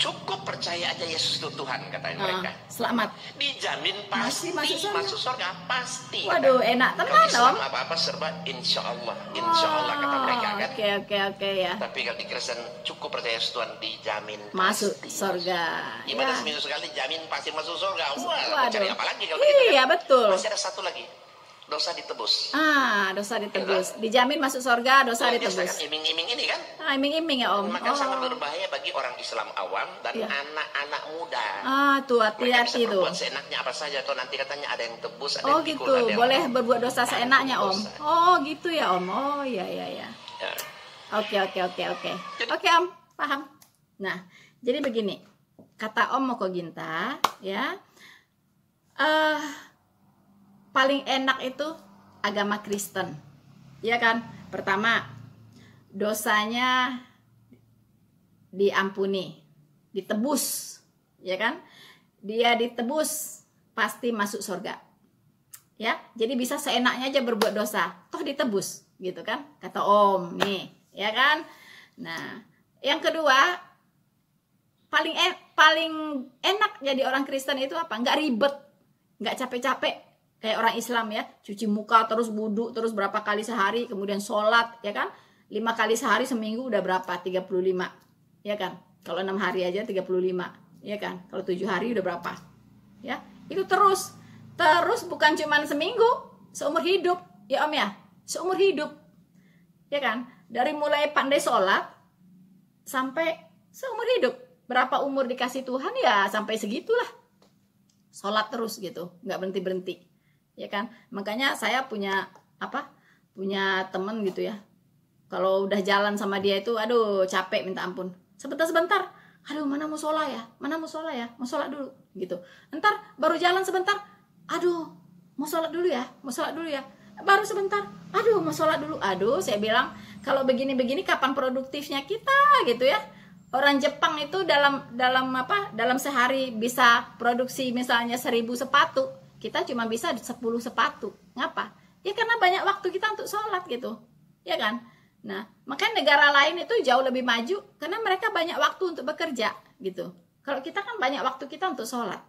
cukup percaya aja Yesus itu Tuhan, katanya mereka. Selamat. Dijamin pasti masuk surga, pasti. Waduh, enak Kalau tenan Islam Om. apa-apa serba insya Allah kata mereka kan. Oke ya. Tapi kalau di Kristen cukup percaya Yesus Tuhan, dijamin Masuk pasti. surga. Ibadah Ya. seminggu sekali jamin pasti masuk surga. Wah, Waduh. cari apa lagi kalau begitu Iya, kan? betul. Masih ada satu lagi, dosa ditebus. Dosa ditebus. Dijamin masuk surga, dosa Luar biasa ditebus. kan, iming-iming ini kan. Iming-iming ya Om. Maka sangat berbahaya bagi orang Islam awam dan Iya. anak-anak muda. Tuh Mereka bisa hati-hati tuh. berbuat seenaknya apa saja. Atau nanti katanya ada yang tebus, ada Oh yang pikul, gitu, ada yang boleh berbuat dosa seenaknya Om. dosa. Oh gitu ya Om. Oh iya. Ya. Oke. Oke Om, paham. Nah, jadi begini. Kata Om Moko Ginta, ya. Paling enak itu agama Kristen. Ya kan? Pertama, dosanya diampuni, ditebus, ya kan? Dia ditebus, pasti masuk surga. Ya, jadi bisa seenaknya aja berbuat dosa, toh ditebus, gitu kan? Kata Om nih, ya kan? Nah, yang kedua, paling enak jadi orang Kristen itu apa? Nggak ribet, nggak capek-capek kayak orang Islam ya, cuci muka terus wudhu terus berapa kali sehari, kemudian sholat, ya kan? 5 kali sehari seminggu udah berapa? 35, ya kan? Kalau 6 hari aja 35, ya kan? Kalau 7 hari udah berapa? Ya, itu terus bukan cuman seminggu, seumur hidup, ya Om ya, seumur hidup, ya kan? Dari mulai pandai sholat sampai seumur hidup, berapa umur dikasih Tuhan ya sampai segitulah, sholat terus gitu, nggak berhenti, ya kan? Makanya saya punya temen gitu ya, kalau udah jalan sama dia itu, aduh capek minta ampun, sebentar, aduh mana mau sholat ya, mau sholat dulu gitu. Ntar baru jalan sebentar, aduh mau sholat dulu ya, baru sebentar, aduh mau sholat dulu. Aduh, saya bilang kalau begini kapan produktifnya kita gitu ya. Orang Jepang itu dalam sehari bisa produksi misalnya 1000 sepatu, kita cuma bisa 10 sepatu. Ngapa? Ya karena banyak waktu kita untuk sholat gitu, ya kan? Nah, makanya negara lain itu jauh lebih maju karena mereka banyak waktu untuk bekerja gitu. Kalau kita kan banyak waktu kita untuk sholat,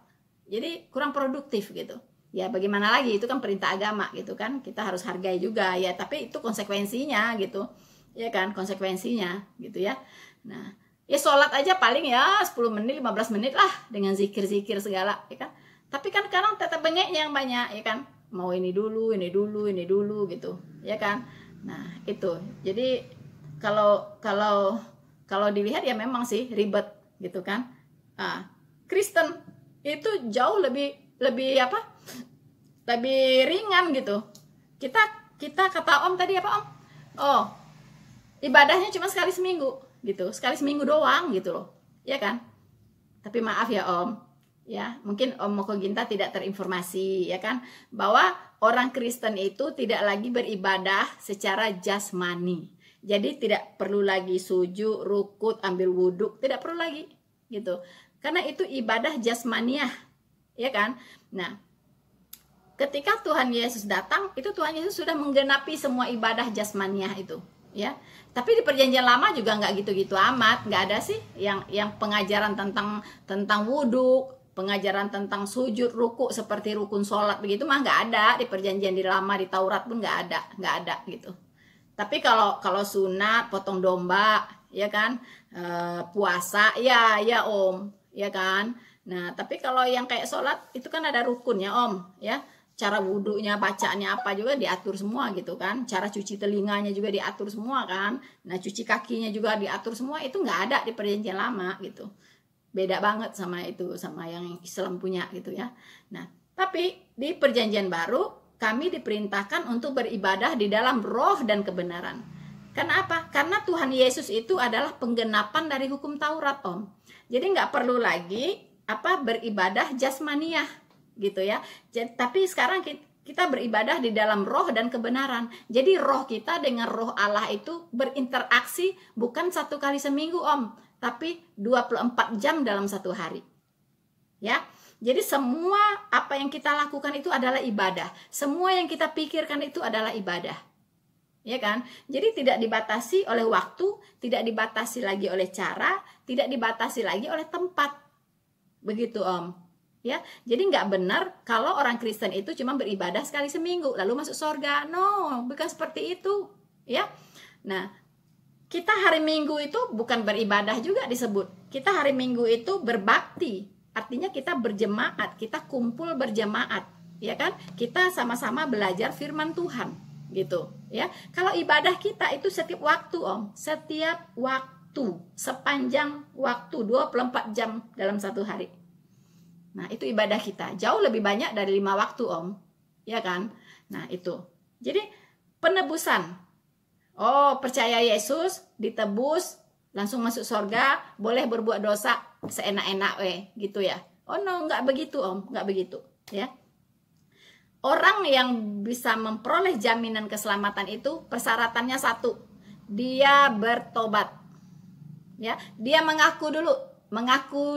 jadi kurang produktif gitu. Ya bagaimana lagi, itu kan perintah agama gitu kan, kita harus hargai juga ya, tapi itu konsekuensinya gitu, ya kan, konsekuensinya gitu ya. Nah, ya sholat aja paling ya 10 menit 15 menit lah dengan zikir-zikir segala, ya kan. Tapi kan sekarang tetap bengeknya yang banyak, ya kan, mau ini dulu gitu, ya kan. Nah itu, jadi kalau dilihat ya memang sih ribet gitu kan. Kristen itu jauh lebih ringan gitu. Kita kata Om tadi apa Om? Oh, ibadahnya cuma sekali seminggu gitu, sekali seminggu doang gitu loh, ya kan? Tapi maaf ya Om, ya mungkin Om Moko Ginta tidak terinformasi, ya kan, bahwa orang Kristen itu tidak lagi beribadah secara jasmani. Jadi tidak perlu lagi sujud, rukut, ambil wudhu, tidak perlu lagi gitu. Karena itu ibadah jasmaniah, ya kan? Nah, ketika Tuhan Yesus datang, itu Tuhan Yesus sudah menggenapi semua ibadah jasmaniah itu, ya. Tapi di perjanjian lama juga nggak gitu-gitu amat, nggak ada sih yang pengajaran tentang wudhu, pengajaran tentang sujud, ruku seperti rukun sholat begitu mah nggak ada di perjanjian di lama, di Taurat pun nggak ada gitu. Tapi kalau sunat, potong domba, ya kan, puasa, ya Om, ya kan. Nah, tapi kalau yang kayak sholat itu kan ada rukunnya Om, ya. Cara wudhunya, bacaannya apa juga diatur semua gitu kan. Cara cuci telinganya juga diatur semua kan. Nah, cuci kakinya juga diatur semua, itu nggak ada di perjanjian lama gitu. Beda banget sama itu, sama yang Islam punya gitu ya. Nah, tapi di perjanjian baru kami diperintahkan untuk beribadah di dalam roh dan kebenaran. Kenapa? Karena Tuhan Yesus itu adalah penggenapan dari hukum Taurat Om. Jadi nggak perlu lagi beribadah jasmaniah gitu ya. Jadi, tapi sekarang kita beribadah di dalam roh dan kebenaran. Jadi roh kita dengan roh Allah itu berinteraksi bukan 1 kali seminggu Om, tapi 24 jam dalam 1 hari. Ya. Jadi semua apa yang kita lakukan itu adalah ibadah. Semua yang kita pikirkan itu adalah ibadah. Ya kan? Jadi tidak dibatasi oleh waktu, tidak dibatasi lagi oleh cara, tidak dibatasi lagi oleh tempat. Begitu Om. Ya. Jadi nggak benar kalau orang Kristen itu cuma beribadah sekali seminggu lalu masuk surga. No, bukan seperti itu. Ya. Nah, kita hari Minggu itu bukan beribadah juga disebut. Kita hari Minggu itu berbakti. Artinya kita berjemaat, kita kumpul berjemaat, ya kan? Kita sama-sama belajar firman Tuhan, gitu, ya. Kalau ibadah kita itu setiap waktu, Om, setiap waktu, sepanjang waktu 24 jam dalam 1 hari. Nah, itu ibadah kita. Jauh lebih banyak dari 5 waktu, Om. Ya kan? Nah, itu. Jadi, penebusan. Oh, percaya Yesus, ditebus, langsung masuk surga, boleh berbuat dosa seenak-enak gitu ya. Oh no, nggak begitu Om, nggak begitu ya. Orang yang bisa memperoleh jaminan keselamatan itu persyaratannya 1, dia bertobat. Ya, dia mengaku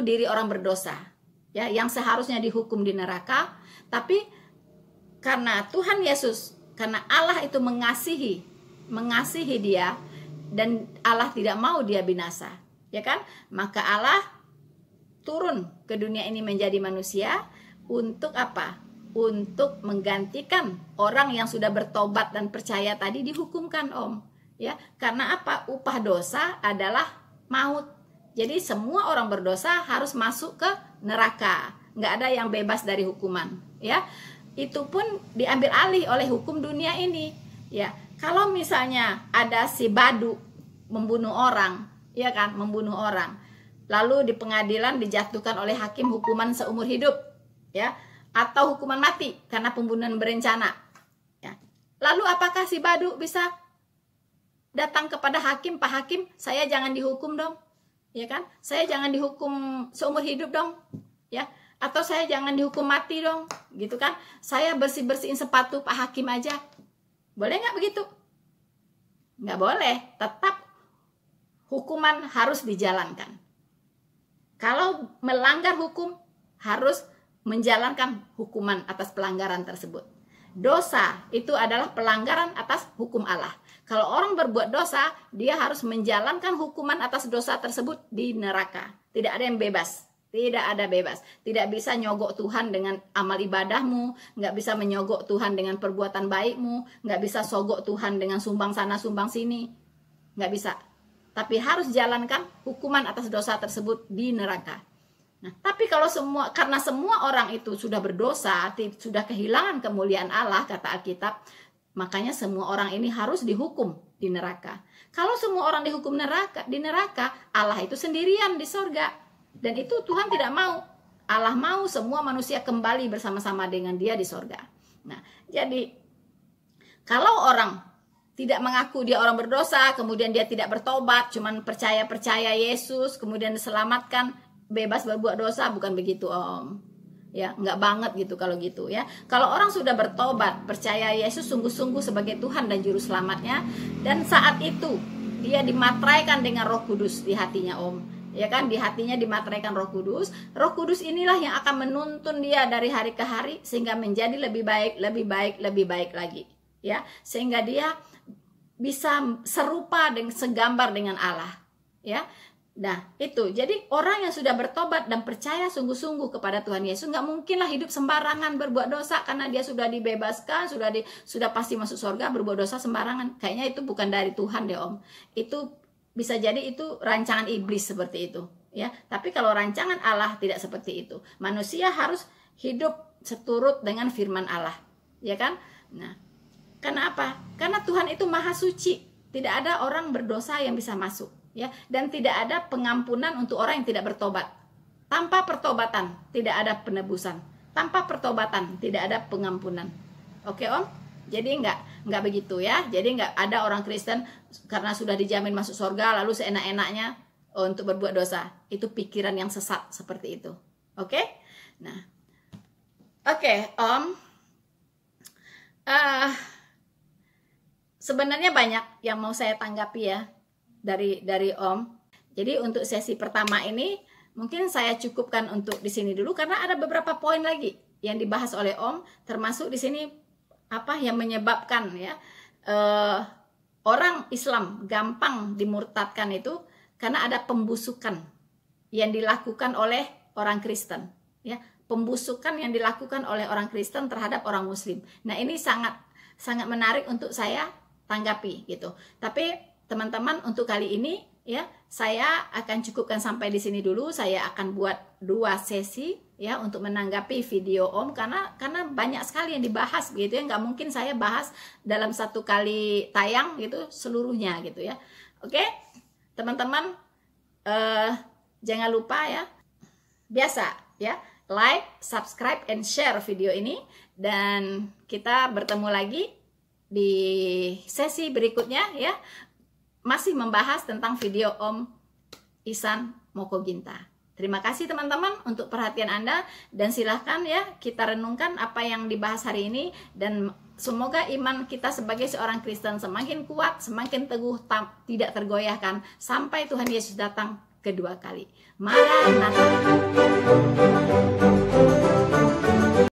diri orang berdosa, ya, yang seharusnya dihukum di neraka, tapi karena Tuhan Yesus, karena Allah itu mengasihi dia, dan Allah tidak mau dia binasa, ya kan? Maka Allah turun ke dunia ini menjadi manusia untuk apa? Untuk menggantikan orang yang sudah bertobat dan percaya tadi dihukumkan Om, ya. Karena apa? Upah dosa adalah maut. Jadi semua orang berdosa harus masuk ke neraka. Nggak ada yang bebas dari hukuman, ya. Itu pun diambil alih oleh hukum dunia ini, ya. Kalau misalnya ada si Badu membunuh orang, ya kan, membunuh orang, lalu di pengadilan dijatuhkan oleh hakim hukuman seumur hidup, ya, atau hukuman mati karena pembunuhan berencana, ya. Lalu apakah si Badu bisa datang kepada hakim, Pak Hakim, saya jangan dihukum dong, ya kan, saya jangan dihukum seumur hidup dong, ya, atau saya jangan dihukum mati dong, gitu kan, saya bersih-bersihin sepatu Pak Hakim aja. Boleh nggak begitu? Nggak boleh. Tetap hukuman harus dijalankan. Kalau melanggar hukum, harus menjalankan hukuman atas pelanggaran tersebut. Dosa itu adalah pelanggaran atas hukum Allah. Kalau orang berbuat dosa, dia harus menjalankan hukuman atas dosa tersebut di neraka. Tidak ada yang bebas. Tidak ada bebas. Tidak bisa nyogok Tuhan dengan amal ibadahmu. Nggak bisa menyogok Tuhan dengan perbuatan baikmu. Nggak bisa sogok Tuhan dengan sumbang sana, sumbang sini. Nggak bisa. Tapi harus jalankan hukuman atas dosa tersebut di neraka. Nah, tapi kalau karena semua orang itu sudah berdosa, sudah kehilangan kemuliaan Allah, kata Alkitab, makanya semua orang ini harus dihukum di neraka. Kalau semua orang dihukum di neraka, Allah itu sendirian di sorga. Dan itu Tuhan tidak mau. Allah mau semua manusia kembali bersama-sama dengan dia di sorga. Nah, jadi kalau orang tidak mengaku dia orang berdosa, kemudian dia tidak bertobat, cuman percaya Yesus, kemudian diselamatkan, bebas berbuat dosa, bukan begitu Om. Ya, nggak banget gitu kalau gitu ya. Kalau orang sudah bertobat, percaya Yesus sungguh-sungguh sebagai Tuhan dan Juru Selamatnya, dan saat itu dia dimateraikan dengan Roh Kudus di hatinya Om. Ya kan, di hatinya dimateraikan Roh Kudus. Roh Kudus inilah yang akan menuntun dia dari hari ke hari sehingga menjadi lebih baik lagi. Ya, sehingga dia bisa serupa dan segambar dengan Allah. Ya, Nah, itu. Jadi orang yang sudah bertobat dan percaya sungguh-sungguh kepada Tuhan Yesus, nggak mungkinlah hidup sembarangan berbuat dosa karena dia sudah dibebaskan, sudah pasti masuk surga, berbuat dosa sembarangan. Kayaknya itu bukan dari Tuhan deh, Om. Itu bisa jadi itu rancangan iblis seperti itu, ya. Tapi kalau rancangan Allah tidak seperti itu. Manusia harus hidup seturut dengan firman Allah, ya kan? Nah, kenapa? Karena Tuhan itu maha suci. Tidak ada orang berdosa yang bisa masuk. Ya, dan tidak ada pengampunan untuk orang yang tidak bertobat. Tanpa pertobatan tidak ada penebusan. Tanpa pertobatan tidak ada pengampunan. Oke, Om? Jadi nggak begitu ya. Jadi nggak ada orang Kristen karena sudah dijamin masuk surga lalu seenak-enaknya untuk berbuat dosa. Itu pikiran yang sesat seperti itu. Oke? Nah, oke, Om. Sebenarnya banyak yang mau saya tanggapi ya dari Om. Jadi untuk sesi pertama ini mungkin saya cukupkan untuk di sini dulu karena ada beberapa poin lagi yang dibahas oleh Om, termasuk di sini apa yang menyebabkan ya orang Islam gampang dimurtadkan itu karena ada pembusukan yang dilakukan oleh orang Kristen, ya, pembusukan yang dilakukan oleh orang Kristen terhadap orang Muslim. Nah, ini sangat menarik untuk saya tanggapi gitu. Tapi teman-teman, untuk kali ini ya saya akan cukupkan sampai di sini dulu. Saya akan buat 2 sesi ya untuk menanggapi video Om karena banyak sekali yang dibahas gitu ya. Nggak mungkin saya bahas dalam 1 kali tayang gitu seluruhnya gitu ya. Oke, teman-teman, jangan lupa ya, biasa ya, like, subscribe, and share video ini. Dan kita bertemu lagi di sesi berikutnya ya, masih membahas tentang video Om Ihsan Mokoginta. Terima kasih teman-teman untuk perhatian Anda, dan silahkan ya kita renungkan apa yang dibahas hari ini, dan semoga iman kita sebagai seorang Kristen semakin kuat, semakin teguh, tidak tergoyahkan sampai Tuhan Yesus datang kedua kali. Maranatha.